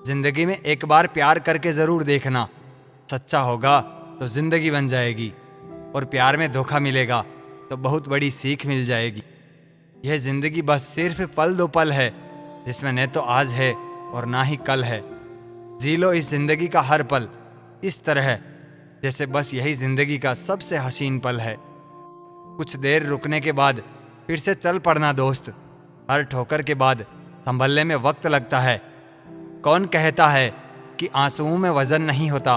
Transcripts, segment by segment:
जिंदगी में एक बार प्यार करके जरूर देखना, सच्चा होगा तो जिंदगी बन जाएगी, और प्यार में धोखा मिलेगा तो बहुत बड़ी सीख मिल जाएगी। यह जिंदगी बस सिर्फ पल दो पल है, जिसमें न तो आज है और ना ही कल है। जी लो इस जिंदगी का हर पल इस तरह जैसे बस यही जिंदगी का सबसे हसीन पल है। कुछ देर रुकने के बाद फिर से चल पड़ना दोस्त, हर ठोकर के बाद संभलने में वक्त लगता है। कौन कहता है कि आंसुओं में वजन नहीं होता,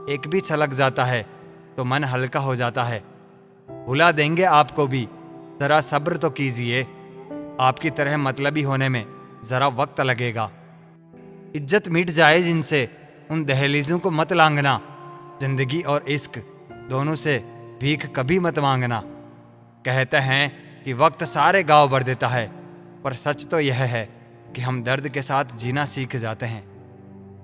एक भी छलक जाता है तो मन हल्का हो जाता है। भुला देंगे आपको भी, जरा सब्र तो कीजिए, आपकी तरह मतलबी होने में जरा वक्त लगेगा। इज्जत मिट जाए जिनसे उन दहलीजों को मत लांघना, जिंदगी और इश्क दोनों से भीख कभी मत मांगना। कहते हैं कि वक्त सारे गाँव भर देता है, पर सच तो यह है कि हम दर्द के साथ जीना सीख जाते हैं।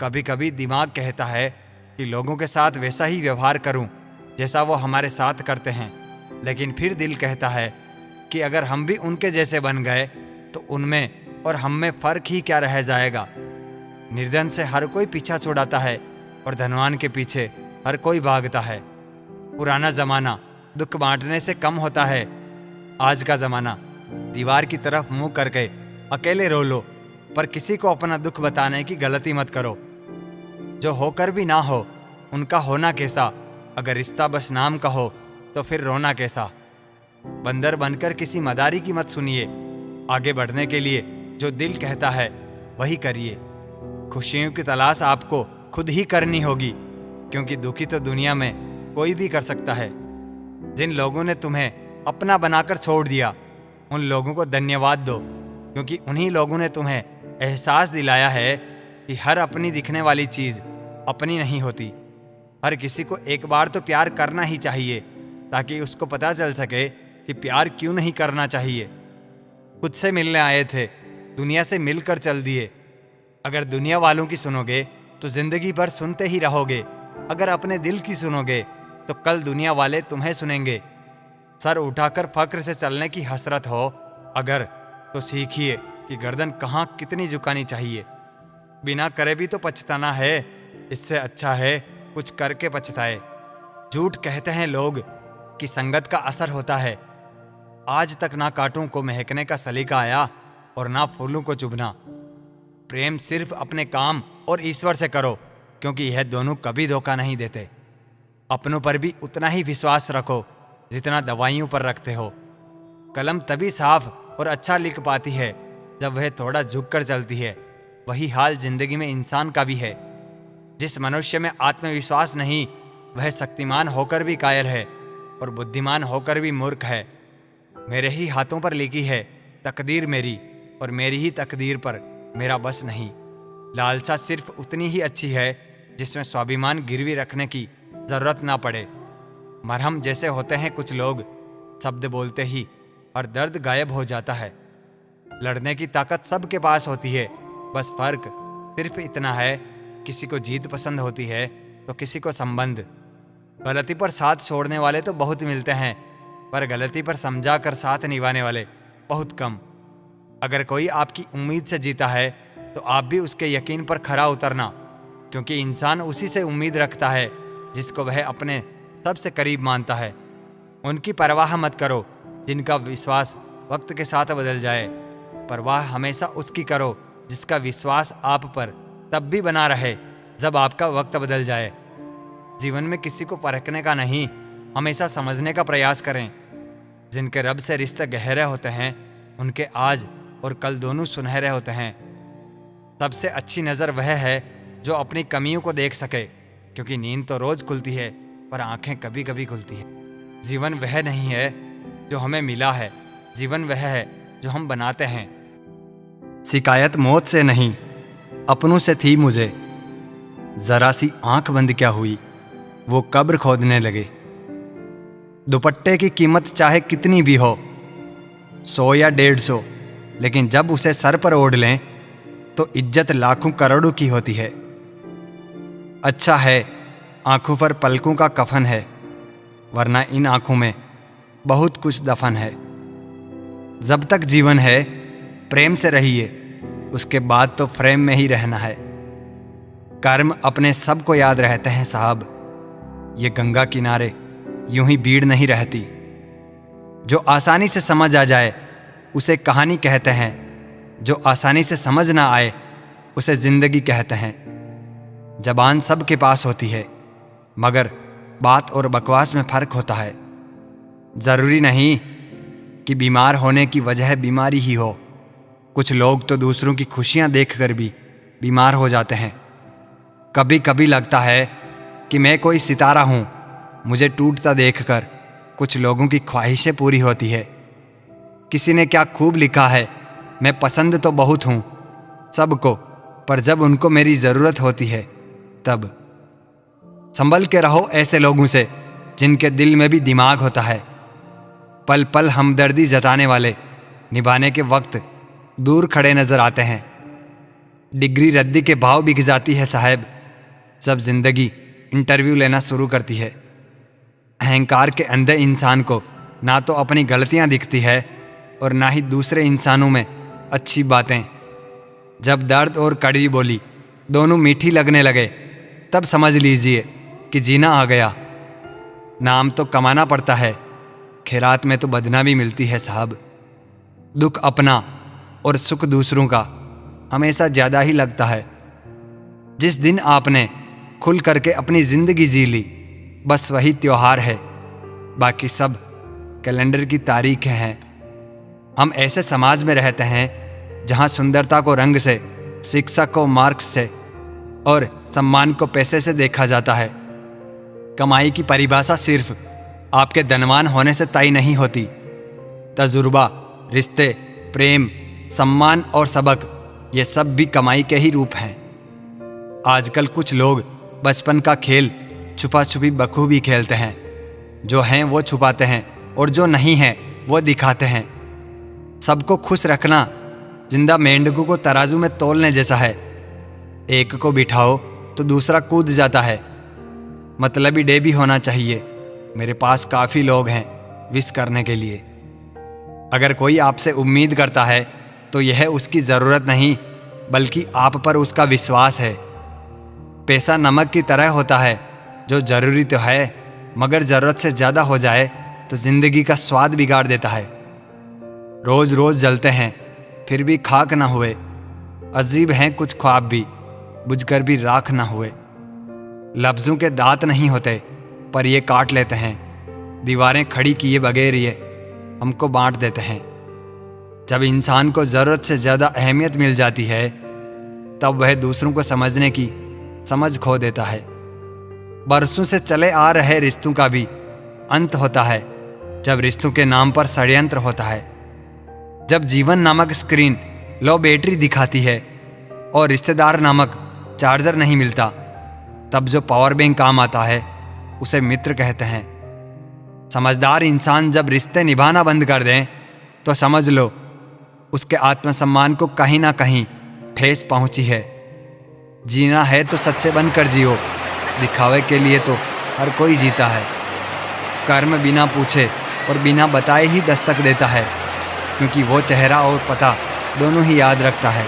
कभी कभी दिमाग कहता है कि लोगों के साथ वैसा ही व्यवहार करूं जैसा वो हमारे साथ करते हैं, लेकिन फिर दिल कहता है कि अगर हम भी उनके जैसे बन गए तो उनमें और हम में फर्क ही क्या रह जाएगा। निर्धन से हर कोई पीछा छुड़ाता है और धनवान के पीछे हर कोई भागता है। पुराना जमाना दुख बांटने से कम होता है, आज का जमाना दीवार की तरफ मुंह करके अकेले रो लो, पर किसी को अपना दुख बताने की गलती मत करो। जो होकर भी ना हो उनका होना कैसा, अगर रिश्ता बस नाम का हो तो फिर रोना कैसा। बंदर बनकर किसी मदारी की मत सुनिए, आगे बढ़ने के लिए जो दिल कहता है वही करिए। खुशियों की तलाश आपको खुद ही करनी होगी, क्योंकि दुखी तो दुनिया में कोई भी कर सकता है। जिन लोगों ने तुम्हें अपना बनाकर छोड़ दिया उन लोगों को धन्यवाद दो, क्योंकि उन्हीं लोगों ने तुम्हें एहसास दिलाया है कि हर अपनी दिखने वाली चीज़ अपनी नहीं होती। हर किसी को एक बार तो प्यार करना ही चाहिए, ताकि उसको पता चल सके कि प्यार क्यों नहीं करना चाहिए। खुद से मिलने आए थे, दुनिया से मिलकर चल दिए। अगर दुनिया वालों की सुनोगे तो जिंदगी भर सुनते ही रहोगे, अगर अपने दिल की सुनोगे तो कल दुनिया वाले तुम्हें सुनेंगे। सर उठाकर फक्र से चलने की हसरत हो अगर, तो सीखिए कि गर्दन कहाँ कितनी झुकानी चाहिए। बिना करे भी तो पछताना है, इससे अच्छा है कुछ करके पछताए। झूठ कहते हैं लोग कि संगत का असर होता है। आज तक ना कांटों को महकने का सलीका आया और ना फूलों को चुभना। प्रेम सिर्फ अपने काम और ईश्वर से करो, क्योंकि यह दोनों कभी धोखा नहीं देते। अपनों पर भी उतना ही विश्वास रखो जितना दवाइयों पर रखते हो। कलम तभी साफ और अच्छा लिख पाती है जब वह थोड़ा झुककर चलती है। वही हाल जिंदगी में इंसान का भी है। जिस मनुष्य में आत्मविश्वास नहीं, वह शक्तिमान होकर भी कायर है और बुद्धिमान होकर भी मूर्ख है। मेरे ही हाथों पर लिखी है तकदीर मेरी, और मेरी ही तकदीर पर मेरा बस नहीं। लालसा सिर्फ उतनी ही अच्छी है जिसमें स्वाभिमान गिरवी रखने की जरूरत ना पड़े। मरहम जैसे होते हैं कुछ लोग, शब्द बोलते ही और दर्द गायब हो जाता है। लड़ने की ताकत सबके पास होती है, बस फर्क सिर्फ इतना है, किसी को जीत पसंद होती है तो किसी को संबंध। गलती पर साथ छोड़ने वाले तो बहुत मिलते हैं, पर गलती पर समझा कर साथ निभाने वाले बहुत कम। अगर कोई आपकी उम्मीद से जीता है तो आप भी उसके यकीन पर खरा उतरना, क्योंकि इंसान उसी से उम्मीद रखता है जिसको वह अपने सबसे करीब मानता है। उनकी परवाह मत करो जिनका विश्वास वक्त के साथ बदल जाए, परवाह हमेशा उसकी करो जिसका विश्वास आप पर तब भी बना रहे जब आपका वक्त बदल जाए। जीवन में किसी को परखने का नहीं, हमेशा समझने का प्रयास करें। जिनके रब से रिश्ते गहरे होते हैं उनके आज और कल दोनों सुनहरे होते हैं। सबसे अच्छी नज़र वह है जो अपनी कमियों को देख सके, क्योंकि नींद तो रोज खुलती है पर आंखें कभी कभी खुलती है। जीवन वह नहीं है जो हमें मिला है, जीवन वह है जो हम बनाते हैं। शिकायत मौत से नहीं अपनों से थी मुझे, जरा सी आंख बंद क्या हुई वो कब्र खोदने लगे। दुपट्टे की कीमत चाहे कितनी भी हो, 100 या 150, लेकिन जब उसे सर पर ओढ़ लें तो इज्जत लाखों करोड़ों की होती है। अच्छा है आंखों पर पलकों का कफन है, वरना इन आंखों में बहुत कुछ दफन है। जब तक जीवन है प्रेम से रहिए, उसके बाद तो फ्रेम में ही रहना है। कर्म अपने सब को याद रहते हैं साहब। ये गंगा किनारे यूं ही भीड़ नहीं रहती। जो आसानी से समझ आ जाए उसे कहानी कहते हैं, जो आसानी से समझ ना आए उसे जिंदगी कहते हैं। जबान सबके पास होती है, मगर बात और बकवास में फर्क होता है। जरूरी नहीं कि बीमार होने की वजह बीमारी ही हो। कुछ लोग तो दूसरों की खुशियां देखकर भी बीमार हो जाते हैं। कभी कभी लगता है कि मैं कोई सितारा हूं। मुझे टूटता देखकर कुछ लोगों की ख्वाहिशें पूरी होती है। किसी ने क्या खूब लिखा है, मैं पसंद तो बहुत हूं सबको, पर जब उनको मेरी ज़रूरत होती है तब। संभल के रहो ऐसे लोगों से जिनके दिल में भी दिमाग होता है। पल पल हमदर्दी जताने वाले निभाने के वक्त दूर खड़े नजर आते हैं। डिग्री रद्दी के भाव बिक जाती है साहब जब जिंदगी इंटरव्यू लेना शुरू करती है। अहंकार के अंधे इंसान को ना तो अपनी गलतियां दिखती है और ना ही दूसरे इंसानों में अच्छी बातें। जब दर्द और कड़वी बोली दोनों मीठी लगने लगे तब समझ लीजिए कि जीना आ गया। नाम तो कमाना पड़ता है, खैरात में तो बदनामी मिलती है साहब। दुख अपना और सुख दूसरों का हमेशा ज़्यादा ही लगता है। जिस दिन आपने खुल करके अपनी ज़िंदगी जी ली, बस वही त्योहार है, बाकी सब कैलेंडर की तारीखें हैं। हम ऐसे समाज में रहते हैं जहां सुंदरता को रंग से, शिक्षा को मार्क्स से और सम्मान को पैसे से देखा जाता है। कमाई की परिभाषा सिर्फ आपके धनवान होने से तय नहीं होती। तजुर्बा, रिश्ते, प्रेम, सम्मान और सबक, ये सब भी कमाई के ही रूप हैं। आजकल कुछ लोग बचपन का खेल छुपा छुपी बखूबी खेलते हैं। जो हैं वो छुपाते हैं और जो नहीं हैं वो दिखाते हैं। सबको खुश रखना जिंदा मेंढकों को तराजू में तोलने जैसा है। एक को बिठाओ तो दूसरा कूद जाता है। मतलबी डे भी होना चाहिए। मेरे पास काफ़ी लोग हैं विश करने के लिए। अगर कोई आपसे उम्मीद करता है तो यह उसकी ज़रूरत नहीं बल्कि आप पर उसका विश्वास है। पैसा नमक की तरह होता है, जो ज़रूरी तो है मगर ज़रूरत से ज़्यादा हो जाए तो ज़िंदगी का स्वाद बिगाड़ देता है। रोज़ रोज़ जलते हैं फिर भी खाक ना हुए। अजीब हैं कुछ ख्वाब भी बुझकर भी राख ना हुए। लफ्ज़ों के दांत नहीं होते पर ये काट लेते हैं। दीवारें खड़ी किए बगैर ये हमको बांट देते हैं। जब इंसान को ज़रूरत से ज़्यादा अहमियत मिल जाती है तब वह दूसरों को समझने की समझ खो देता है। बरसों से चले आ रहे रिश्तों का भी अंत होता है जब रिश्तों के नाम पर षड्यंत्र होता है। जब जीवन नामक स्क्रीन लो बैटरी दिखाती है और रिश्तेदार नामक चार्जर नहीं मिलता, तब जो पावर बैंक काम आता है उसे मित्र कहते हैं। समझदार इंसान जब रिश्ते निभाना बंद कर दें तो समझ लो उसके आत्मसम्मान को कहीं ना कहीं ठेस पहुंची है। जीना है तो सच्चे बनकर जियो, दिखावे के लिए तो हर कोई जीता है। कर्म बिना पूछे और बिना बताए ही दस्तक देता है, क्योंकि वो चेहरा और पता दोनों ही याद रखता है।